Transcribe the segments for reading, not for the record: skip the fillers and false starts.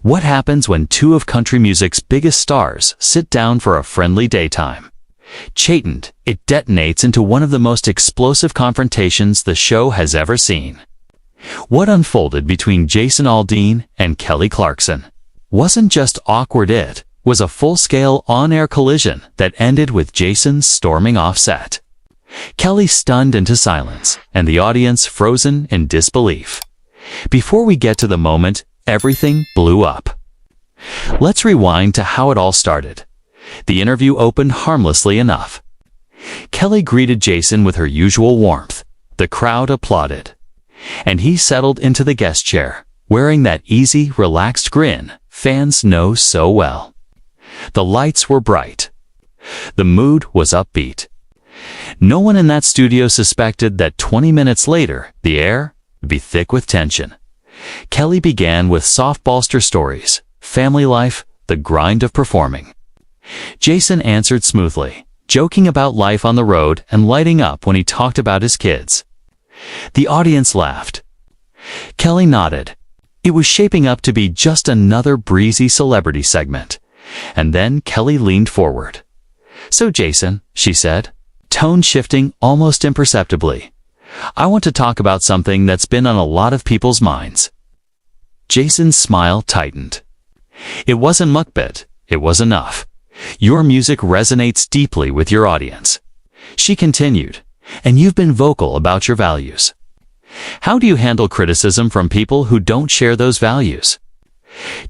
What happens when two of country music's biggest stars sit down for a friendly daytime? Chastened, it detonates into one of the most explosive confrontations the show has ever seen. What unfolded between Jason Aldean and Kelly Clarkson wasn't just awkward, it was a full-scale on-air collision that ended with Jason storming off set. Kelly stunned into silence, and the audience frozen in disbelief. Before we get to the moment everything blew up, let's rewind to how it all started. The interview opened harmlessly enough. Kelly greeted Jason with her usual warmth. The crowd applauded, and he settled into the guest chair, wearing that easy, relaxed grin fans know so well. The lights were bright. The mood was upbeat. No one in that studio suspected that 20 minutes later, the air would be thick with tension. Kelly began with softballster stories, family life, the grind of performing. Jason answered smoothly, joking about life on the road and lighting up when he talked about his kids. The audience laughed. Kelly nodded. It was shaping up to be just another breezy celebrity segment. And then Kelly leaned forward. "So Jason," she said, tone shifting almost imperceptibly, "I want to talk about something that's been on a lot of people's minds." Jason's smile tightened. "It wasn't muckbit, it was enough. Your music resonates deeply with your audience," she continued, "and you've been vocal about your values. How do you handle criticism from people who don't share those values?"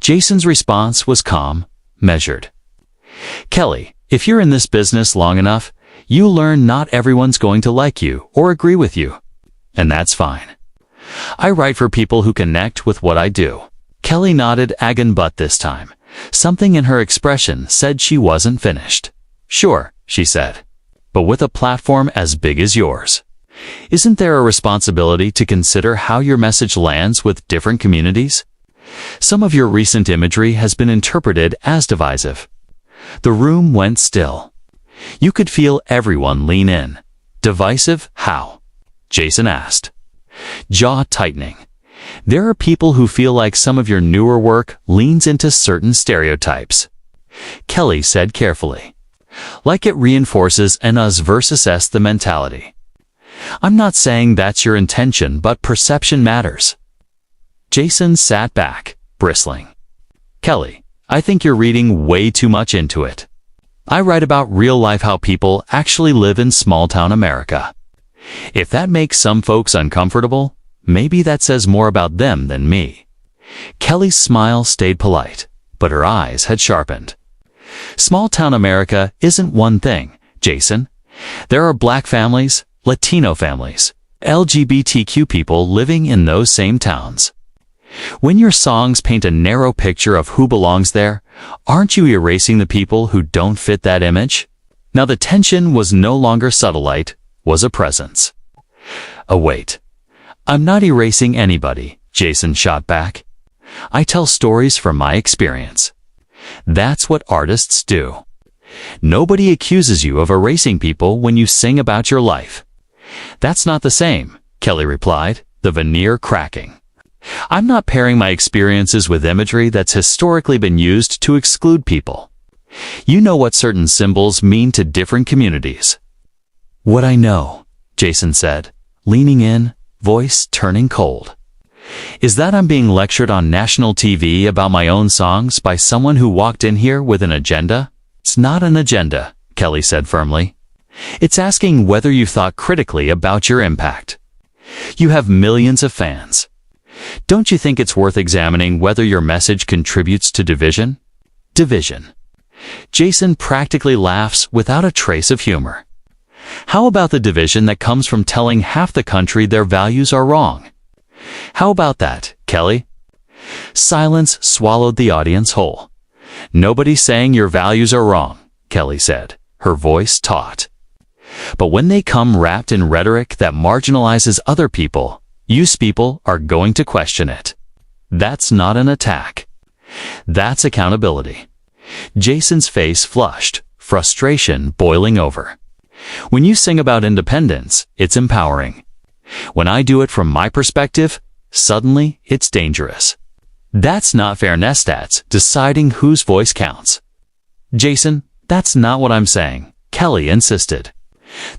Jason's response was calm, measured. "Kelly, if you're in this business long enough, you learn not everyone's going to like you or agree with you. And that's fine. I write for people who connect with what I do." Kelly nodded again, but this time, something in her expression said she wasn't finished. "Sure," she said, "but with a platform as big as yours, isn't there a responsibility to consider how your message lands with different communities? Some of your recent imagery has been interpreted as divisive." The room went still. You could feel everyone lean in. "Divisive? How?" Jason asked, jaw tightening. "There are people who feel like some of your newer work leans into certain stereotypes," Kelly said carefully. "Like it reinforces an us versus us the mentality. I'm not saying that's your intention, but perception matters." Jason sat back, bristling. "Kelly, I think you're reading way too much into it. I write about real life, how people actually live in small-town America. If that makes some folks uncomfortable, maybe that says more about them than me." Kelly's smile stayed polite, but her eyes had sharpened. "Small-town America isn't one thing, Jason. There are Black families, Latino families, LGBTQ people living in those same towns. When your songs paint a narrow picture of who belongs there, aren't you erasing the people who don't fit that image?" Now the tension was no longer subtlite, was a presence. "Oh wait, I'm not erasing anybody," Jason shot back. "I tell stories from my experience. That's what artists do. Nobody accuses you of erasing people when you sing about your life." "That's not the same," Kelly replied, the veneer cracking. "I'm not pairing my experiences with imagery that's historically been used to exclude people. You know what certain symbols mean to different communities." "What I know," Jason said, leaning in, voice turning cold, "is that I'm being lectured on national TV about my own songs by someone who walked in here with an agenda." "It's not an agenda," Kelly said firmly. "It's asking whether you've thought critically about your impact. You have millions of fans. Don't you think it's worth examining whether your message contributes to division?" Division. Jason practically laughs without a trace of humor. "How about the division that comes from telling half the country their values are wrong? How about that, Kelly?" Silence swallowed the audience whole. "Nobody's saying your values are wrong," Kelly said, her voice taut. "But when they come wrapped in rhetoric that marginalizes other people, you people are going to question it. That's not an attack. That's accountability." Jason's face flushed, frustration boiling over. "When you sing about independence, it's empowering. When I do it from my perspective, suddenly it's dangerous." That's not fair, Nestats, deciding whose voice counts. Jason, that's not what I'm saying, Kelly insisted.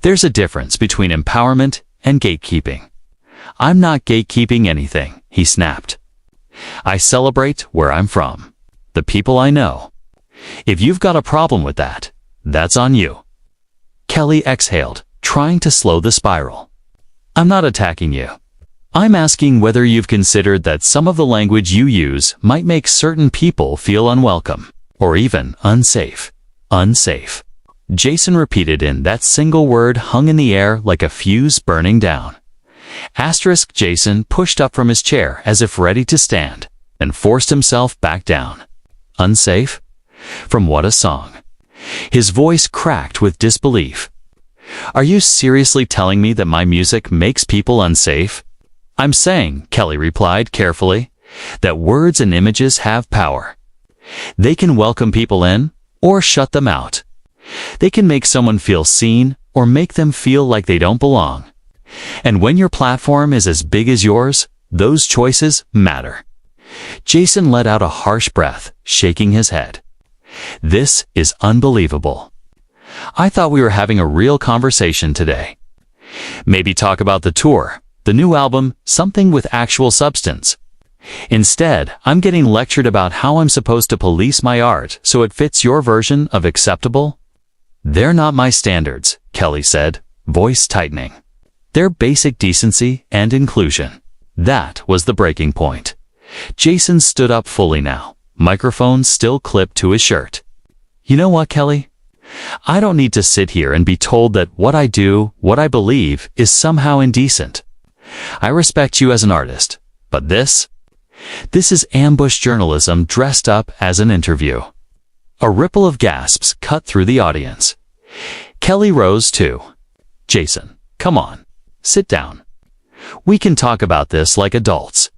There's a difference between empowerment and gatekeeping. I'm not gatekeeping anything, he snapped. I celebrate where I'm from, the people I know. If you've got a problem with that, that's on you. Kelly exhaled, trying to slow the spiral. I'm not attacking you. I'm asking whether you've considered that some of the language you use might make certain people feel unwelcome, or even unsafe. Unsafe. Jason repeated in that single word hung in the air like a fuse burning down. Jason pushed up from his chair as if ready to stand, and forced himself back down. Unsafe? From what a song. His voice cracked with disbelief. Are you seriously telling me that my music makes people unsafe? I'm saying, Kelly replied carefully, that words and images have power. They can welcome people in or shut them out. They can make someone feel seen or make them feel like they don't belong. And when your platform is as big as yours, those choices matter. Jason let out a harsh breath, shaking his head. This is unbelievable. I thought we were having a real conversation today. Maybe talk about the tour, the new album, something with actual substance. Instead, I'm getting lectured about how I'm supposed to police my art so it fits your version of acceptable. They're not my standards, Kelly said, voice tightening. They're basic decency and inclusion. That was the breaking point. Jason stood up fully now, microphone still clipped to his shirt. You know what, Kelly? I don't need to sit here and be told that what I do, what I believe, is somehow indecent. I respect you as an artist, but this is ambush journalism dressed up as an interview. A ripple of gasps cut through the audience. Kelly rose too. Jason, come on, sit down. We can talk about this like adults.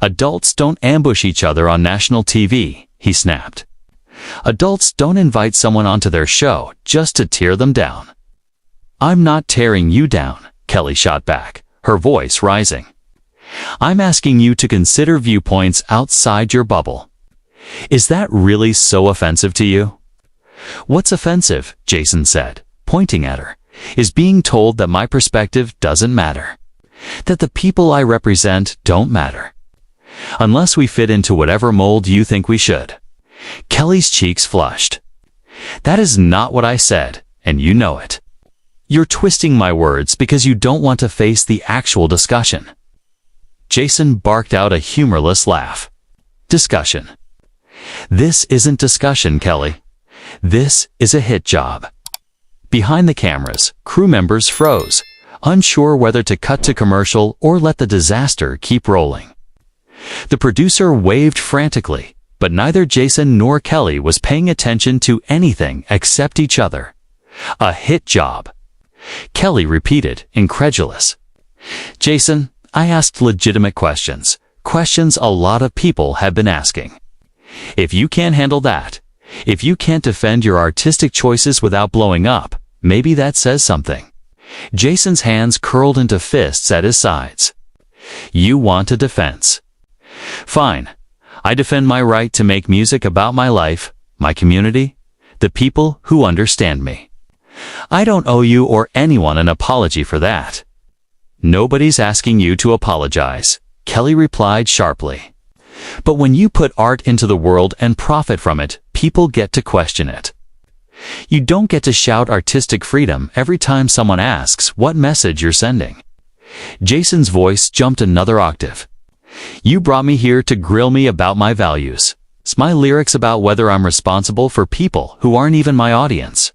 Adults don't ambush each other on national TV, he snapped. Adults don't invite someone onto their show just to tear them down. I'm not tearing you down, Kelly shot back, her voice rising. I'm asking you to consider viewpoints outside your bubble. Is that really so offensive to you? What's offensive, Jason said, pointing at her, is being told that my perspective doesn't matter, that the people I represent don't matter, unless we fit into whatever mold you think we should. Kelly's cheeks flushed. That is not what I said, and you know it. You're twisting my words because you don't want to face the actual discussion. Jason barked out a humorless laugh. Discussion. This isn't discussion, Kelly. This is a hit job. Behind the cameras, crew members froze, unsure whether to cut to commercial or let the disaster keep rolling. The producer waved frantically, but neither Jason nor Kelly was paying attention to anything except each other. A hit job. Kelly repeated, incredulous. Jason, I asked legitimate questions, questions a lot of people have been asking. If you can't handle that, if you can't defend your artistic choices without blowing up, maybe that says something. Jason's hands curled into fists at his sides. You want a defense. Fine. I defend my right to make music about my life, my community, the people who understand me. I don't owe you or anyone an apology for that. Nobody's asking you to apologize, Kelly replied sharply. But when you put art into the world and profit from it, people get to question it. You don't get to shout artistic freedom every time someone asks what message you're sending. Jason's voice jumped another octave. You brought me here to grill me about my values. It's my lyrics about whether I'm responsible for people who aren't even my audience.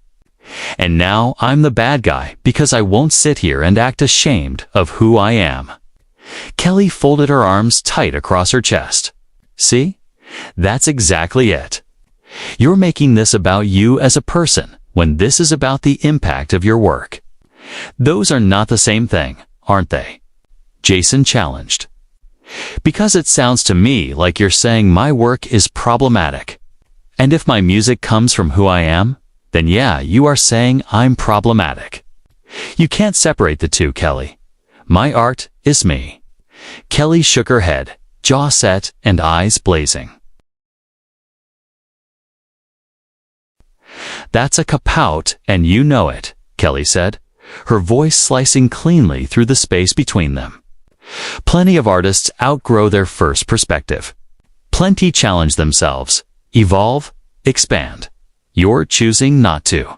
And now I'm the bad guy because I won't sit here and act ashamed of who I am. Kelly folded her arms tight across her chest. See? That's exactly it. You're making this about you as a person when this is about the impact of your work. Those are not the same thing, aren't they? Jason challenged. Because it sounds to me like you're saying my work is problematic. And if my music comes from who I am, then yeah, you are saying I'm problematic. You can't separate the two, Kelly. My art is me. Kelly shook her head, jaw set and eyes blazing. "That's a cop-out, and you know it," Kelly said, her voice slicing cleanly through the space between them. "Plenty of artists outgrow their first perspective. Plenty challenge themselves, evolve, expand. You're choosing not to.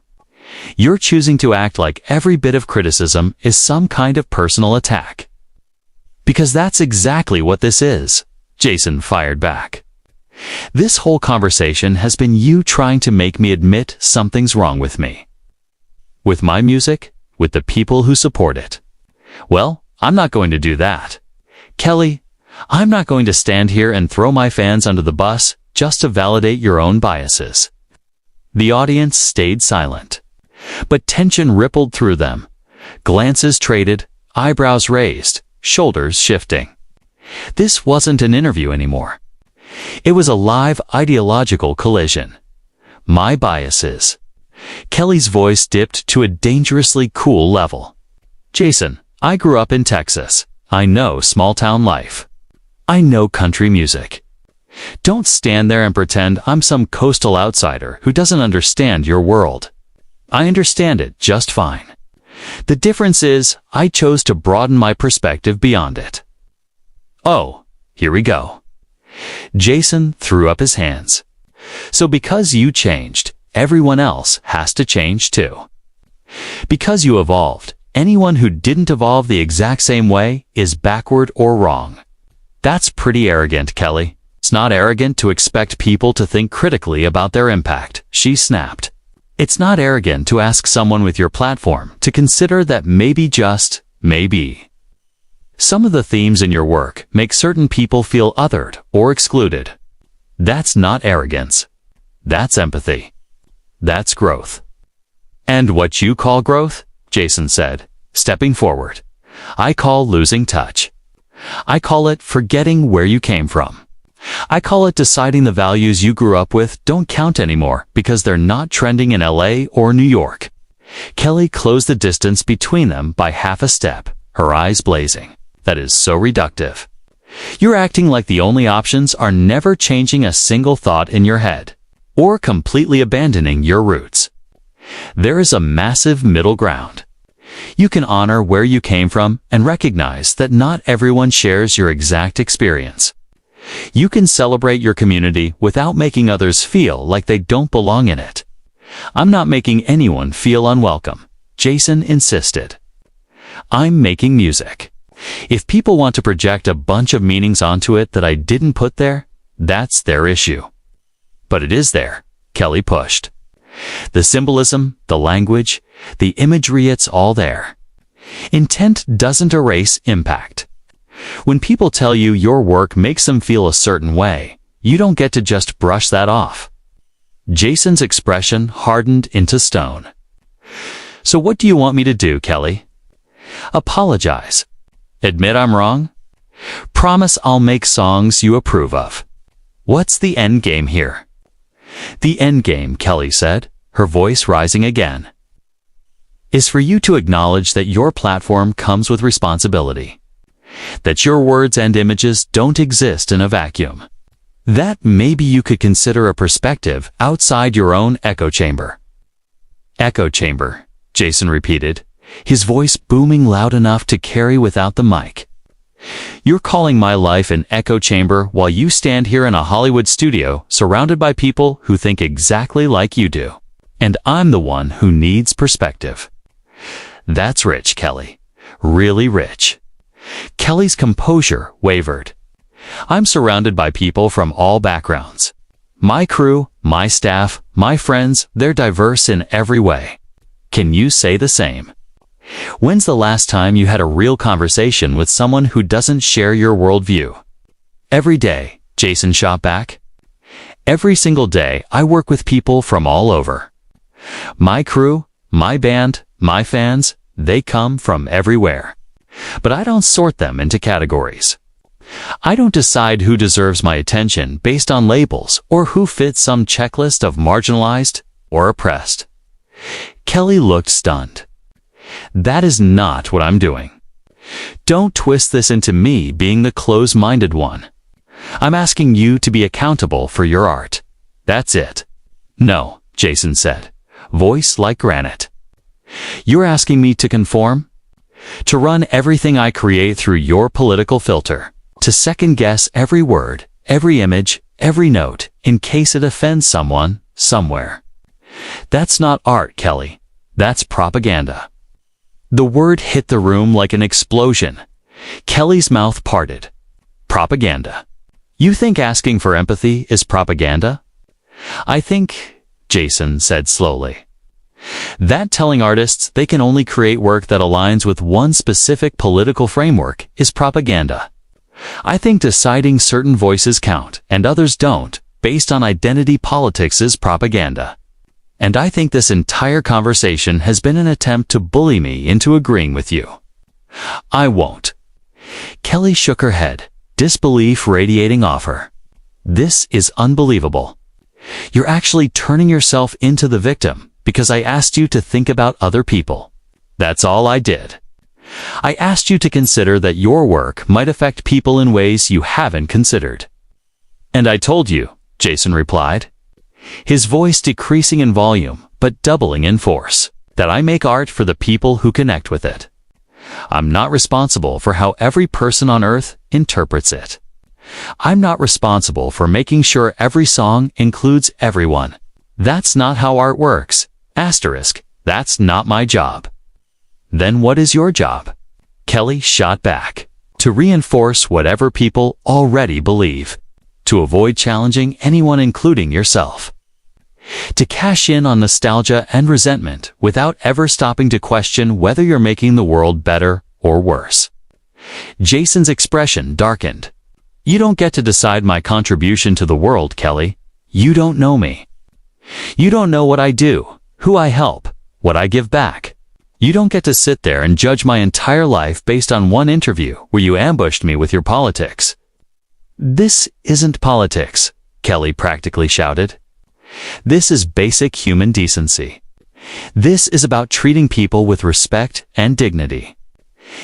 You're choosing to act like every bit of criticism is some kind of personal attack." "Because that's exactly what this is," Jason fired back. "This whole conversation has been you trying to make me admit something's wrong with me. With my music, with the people who support it. Well, I'm not going to do that. Kelly, I'm not going to stand here and throw my fans under the bus just to validate your own biases." The audience stayed silent, but tension rippled through them. Glances traded, eyebrows raised, shoulders shifting. This wasn't an interview anymore. It was a live ideological collision. My biases. Kelly's voice dipped to a dangerously cool level. "Jason, I grew up in Texas. I know small-town life. I know country music. Don't stand there and pretend I'm some coastal outsider who doesn't understand your world. I understand it just fine. The difference is I chose to broaden my perspective beyond it." "Oh, here we go." Jason threw up his hands. "So because you changed, everyone else has to change too. Because you evolved, anyone who didn't evolve the exact same way is backward or wrong. That's pretty arrogant, Kelly. It's not arrogant to expect people to think critically about their impact," she snapped. "It's not arrogant to ask someone with your platform to consider that maybe, just maybe, some of the themes in your work make certain people feel othered or excluded. That's not arrogance. That's empathy. That's growth." "And what you call growth," Jason said, stepping forward, "I call losing touch. I call it forgetting where you came from. I call it deciding the values you grew up with don't count anymore because they're not trending in LA or New York." Kelly closed the distance between them by half a step, her eyes blazing. "That is so reductive. You're acting like the only options are never changing a single thought in your head, or completely abandoning your roots. There is a massive middle ground. You can honor where you came from and recognize that not everyone shares your exact experience. You can celebrate your community without making others feel like they don't belong in it." "I'm not making anyone feel unwelcome," Jason insisted. "I'm making music. If people want to project a bunch of meanings onto it that I didn't put there, that's their issue. But it is there," Kelly pushed. "The symbolism, the language, the imagery, it's all there. Intent doesn't erase impact. When people tell you your work makes them feel a certain way, you don't get to just brush that off." Jason's expression hardened into stone. "So what do you want me to do, Kelly? Apologize? Admit I'm wrong? Promise I'll make songs you approve of? What's the end game here?" "The end game," Kelly said, her voice rising again, "is for you to acknowledge that your platform comes with responsibility. That your words and images don't exist in a vacuum. That maybe you could consider a perspective outside your own echo chamber." "Echo chamber," Jason repeated, his voice booming loud enough to carry without the mic. "You're calling my life an echo chamber while you stand here in a Hollywood studio surrounded by people who think exactly like you do. And I'm the one who needs perspective. That's rich, Kelly. Really rich." Kelly's composure wavered. "I'm surrounded by people from all backgrounds. My crew, my staff, my friends, they're diverse in every way. Can you say the same? When's the last time you had a real conversation with someone who doesn't share your worldview?" "Every day," Jason shot back. "Every single day I work with people from all over. My crew, my band, my fans, they come from everywhere. But I don't sort them into categories. I don't decide who deserves my attention based on labels or who fits some checklist of marginalized or oppressed." Kelly looked stunned. "That is not what I'm doing. Don't twist this into me being the close-minded one. I'm asking you to be accountable for your art. That's it. No, Jason said, voice like granite. You're asking me to conform? To run everything I create through your political filter? To second-guess every word, every image, every note, in case it offends someone, somewhere? That's not art, Kelly. That's propaganda. The word hit the room like an explosion. Kelly's mouth parted. Propaganda. You think asking for empathy is propaganda? I think, Jason said slowly, that telling artists they can only create work that aligns with one specific political framework is propaganda. I think deciding certain voices count and others don't, based on identity politics, is propaganda. And I think this entire conversation has been an attempt to bully me into agreeing with you. I won't. Kelly shook her head, disbelief radiating off her. This is unbelievable. You're actually turning yourself into the victim because I asked you to think about other people. That's all I did. I asked you to consider that your work might affect people in ways you haven't considered. And I told you, Jason replied, his voice decreasing in volume but doubling in force, that I make art for the people who connect with it. I'm not responsible for how every person on earth interprets it. I'm not responsible for making sure every song includes everyone. That's not how art works. Asterisk, that's not my job. Then what is your job? Kelly shot back. To reinforce whatever people already believe. To avoid challenging anyone, including yourself. To cash in on nostalgia and resentment without ever stopping to question whether you're making the world better or worse. Jason's expression darkened. You don't get to decide my contribution to the world, Kelly. You don't know me. You don't know what I do, who I help, what I give back. You don't get to sit there and judge my entire life based on one interview where you ambushed me with your politics. This isn't politics, Kelly practically shouted. This is basic human decency. This is about treating people with respect and dignity.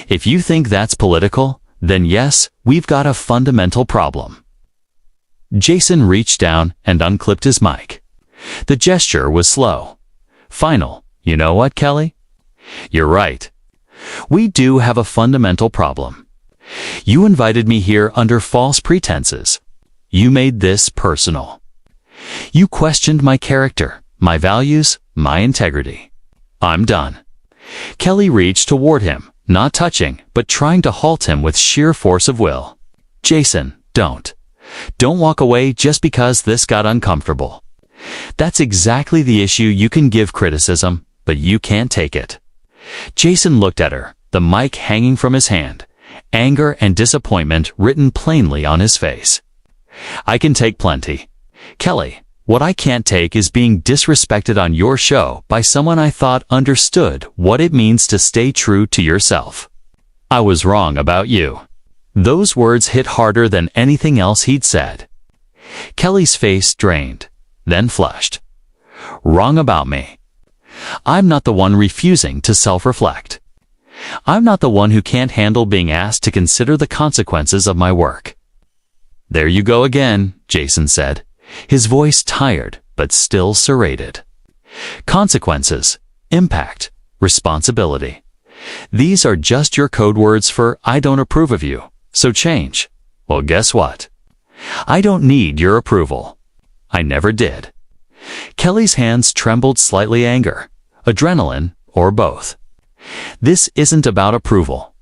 If you think that's political, then yes, we've got a fundamental problem. Jason reached down and unclipped his mic. The gesture was slow. Final. You know what, Kelly? You're right. We do have a fundamental problem. You invited me here under false pretenses. You made this personal. You questioned my character, my values, my integrity. I'm done. Kelly reached toward him, not touching, but trying to halt him with sheer force of will. Jason, don't. Don't walk away just because this got uncomfortable. That's exactly the issue. You can give criticism, but you can't take it. Jason looked at her, the mic hanging from his hand, anger and disappointment written plainly on his face. I can take plenty. Kelly, what I can't take is being disrespected on your show by someone I thought understood what it means to stay true to yourself. I was wrong about you. Those words hit harder than anything else he'd said. Kelly's face drained, then flushed. Wrong about me. I'm not the one refusing to self-reflect. I'm not the one who can't handle being asked to consider the consequences of my work. There you go again, Jason said, his voice tired but still serrated. Consequences, impact, responsibility. These are just your code words for I don't approve of you, so change. Well, guess what? I don't need your approval. I never did. Kelly's hands trembled slightly, anger, adrenaline, or both. This isn't about approval.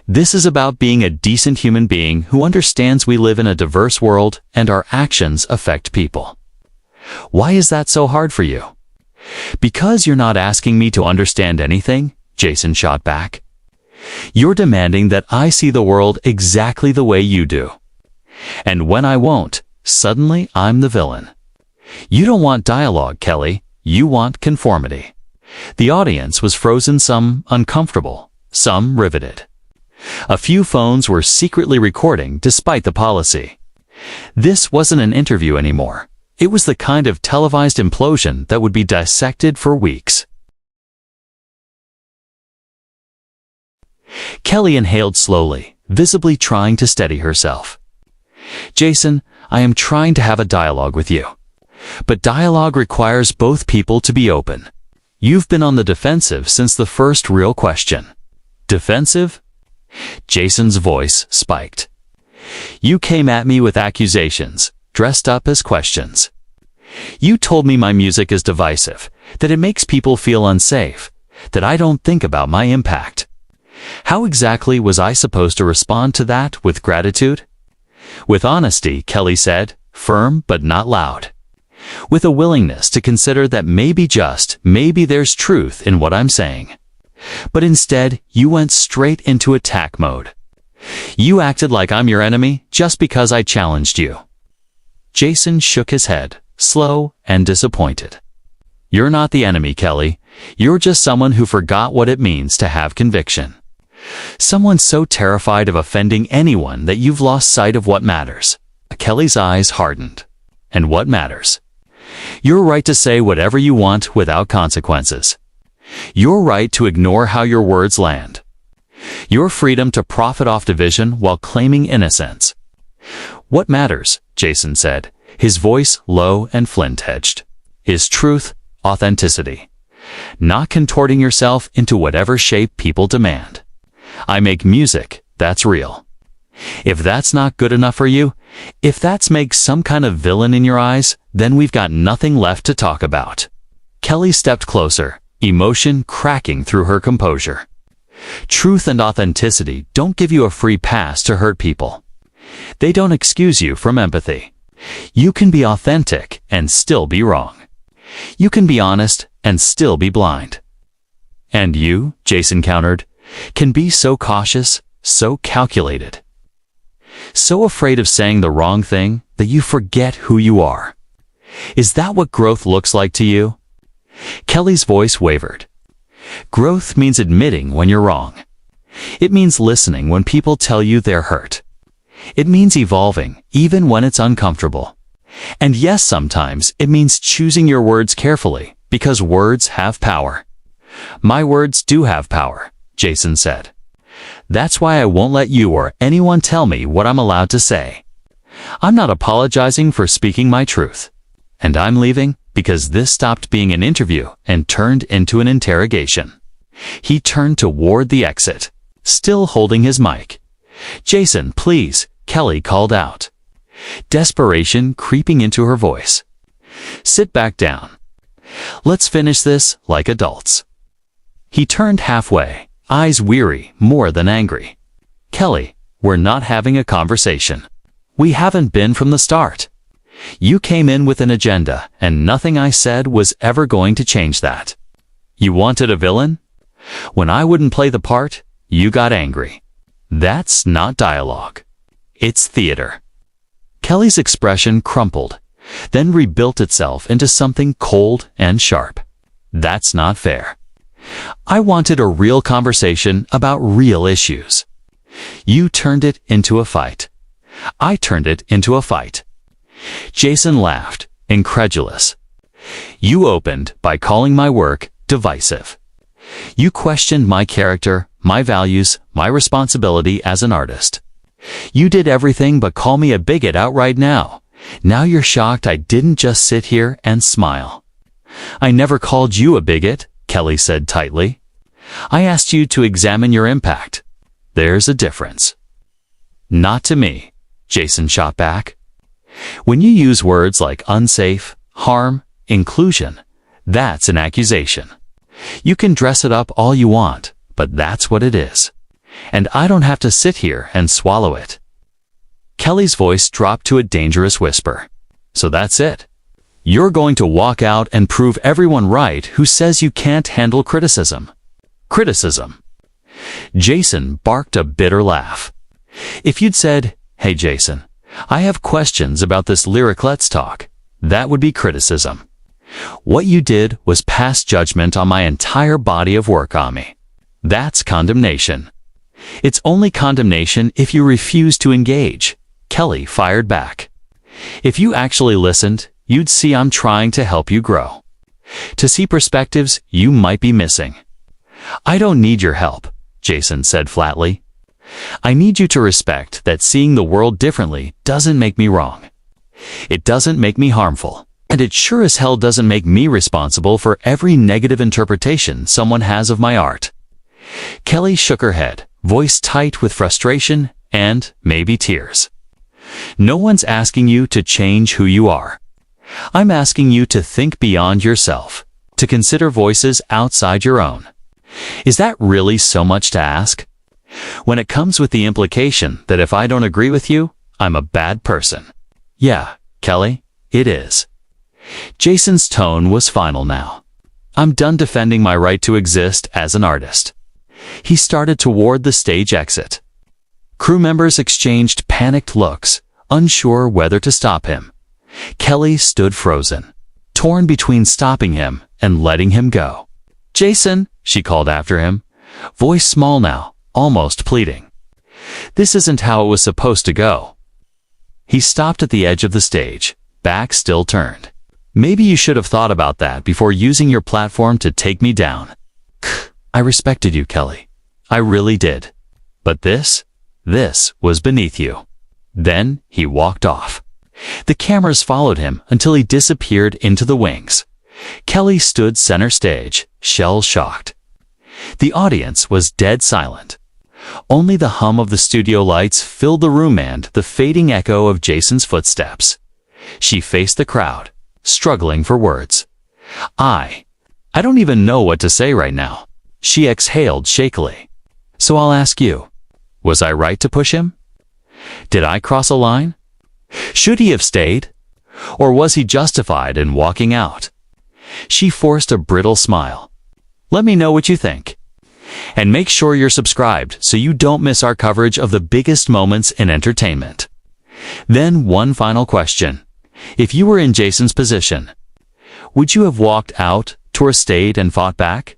This is about being a decent human being who understands we live in a diverse world and our actions affect people. Why is that so hard for you? Because you're not asking me to understand anything, Jason shot back. You're demanding that I see the world exactly the way you do. And when I won't, suddenly I'm the villain. You don't want dialogue, Kelly. You want conformity. The audience was frozen, some uncomfortable, some riveted. A few phones were secretly recording despite the policy. This wasn't an interview anymore. It was the kind of televised implosion that would be dissected for weeks. Kelly inhaled slowly, visibly trying to steady herself. Jason, I am trying to have a dialogue with you. But dialogue requires both people to be open. You've been on the defensive since the first real question. Defensive? Jason's voice spiked. You came at me with accusations, dressed up as questions. You told me my music is divisive, that it makes people feel unsafe, that I don't think about my impact. How exactly was I supposed to respond to that with gratitude? With honesty, Kelly said, firm but not loud. With a willingness to consider that maybe there's truth in what I'm saying. But instead, you went straight into attack mode. You acted like I'm your enemy just because I challenged you. Jason shook his head, slow and disappointed. You're not the enemy, Kelly. You're just someone who forgot what it means to have conviction. Someone so terrified of offending anyone that you've lost sight of what matters. Kelly's eyes hardened. And what matters? Your right to say whatever you want without consequences. Your right to ignore how your words land. Your freedom to profit off division while claiming innocence. What matters, Jason said, his voice low and flint-edged, is truth, authenticity. Not contorting yourself into whatever shape people demand. I make music, that's real. If that's not good enough for you, if that makes some kind of villain in your eyes, then we've got nothing left to talk about. Kelly stepped closer, emotion cracking through her composure. Truth and authenticity don't give you a free pass to hurt people. They don't excuse you from empathy. You can be authentic and still be wrong. You can be honest and still be blind. And you, Jason countered, can be so cautious, so calculated. So afraid of saying the wrong thing that you forget who you are. Is that what growth looks like to you? Kelly's voice wavered. Growth means admitting when you're wrong. It means listening when people tell you they're hurt. It means evolving, even when it's uncomfortable. And yes, sometimes it means choosing your words carefully, because words have power. My words do have power, Jason said. That's why I won't let you or anyone tell me what I'm allowed to say. I'm not apologizing for speaking my truth. And I'm leaving because this stopped being an interview and turned into an interrogation. He turned toward the exit, still holding his mic. Jason, please, Kelly called out. Desperation creeping into her voice. Sit back down. Let's finish this like adults. He turned halfway, eyes weary more than angry. Kelly, we're not having a conversation. We haven't been from the start. You came in with an agenda, and nothing I said was ever going to change that. You wanted a villain? When I wouldn't play the part, you got angry. That's not dialogue. It's theater. Kelly's expression crumpled, then rebuilt itself into something cold and sharp. That's not fair. I wanted a real conversation about real issues. You turned it into a fight. I turned it into a fight. Jason laughed, incredulous. You opened by calling my work divisive. You questioned my character, my values, my responsibility as an artist. You did everything but call me a bigot outright now. Now you're shocked I didn't just sit here and smile. I never called you a bigot, Kelly said tightly. I asked you to examine your impact. There's a difference. Not to me, Jason shot back. When you use words like unsafe, harm, inclusion, that's an accusation. You can dress it up all you want, but that's what it is. And I don't have to sit here and swallow it. Kelly's voice dropped to a dangerous whisper. So that's it. You're going to walk out and prove everyone right who says you can't handle criticism. Criticism. Jason barked a bitter laugh. If you'd said, hey Jason, I have questions about this lyric, let's talk, that would be criticism. What you did was pass judgment on my entire body of work on me. That's condemnation. It's only condemnation if you refuse to engage, Kelly fired back. If you actually listened, you'd see I'm trying to help you grow. To see perspectives you might be missing. I don't need your help, Jason said flatly. I need you to respect that seeing the world differently doesn't make me wrong. It doesn't make me harmful. And it sure as hell doesn't make me responsible for every negative interpretation someone has of my art. Kelly shook her head, voice tight with frustration and maybe tears. No one's asking you to change who you are. I'm asking you to think beyond yourself, to consider voices outside your own. Is that really so much to ask? When it comes with the implication that if I don't agree with you, I'm a bad person. Yeah, Kelly, it is. Jason's tone was final now. I'm done defending my right to exist as an artist. He started toward the stage exit. Crew members exchanged panicked looks, unsure whether to stop him. Kelly stood frozen, torn between stopping him and letting him go. "Jason," she called after him, voice small now, almost pleading. "This isn't how it was supposed to go." He stopped at the edge of the stage, back still turned. "Maybe you should have thought about that before using your platform to take me down. I respected you, Kelly. I really did. But this was beneath you." Then he walked off. The cameras followed him until he disappeared into the wings. Kelly stood center stage, shell-shocked. The audience was dead silent. Only the hum of the studio lights filled the room and the fading echo of Jason's footsteps. She faced the crowd, struggling for words. I don't even know what to say right now." She exhaled shakily. "So I'll ask you, was I right to push him? Did I cross a line? Should he have stayed? Or was he justified in walking out?" She forced a brittle smile. "Let me know what you think. And make sure you're subscribed so you don't miss our coverage of the biggest moments in entertainment." Then one final question. If you were in Jason's position, would you have walked out, or stayed and fought back?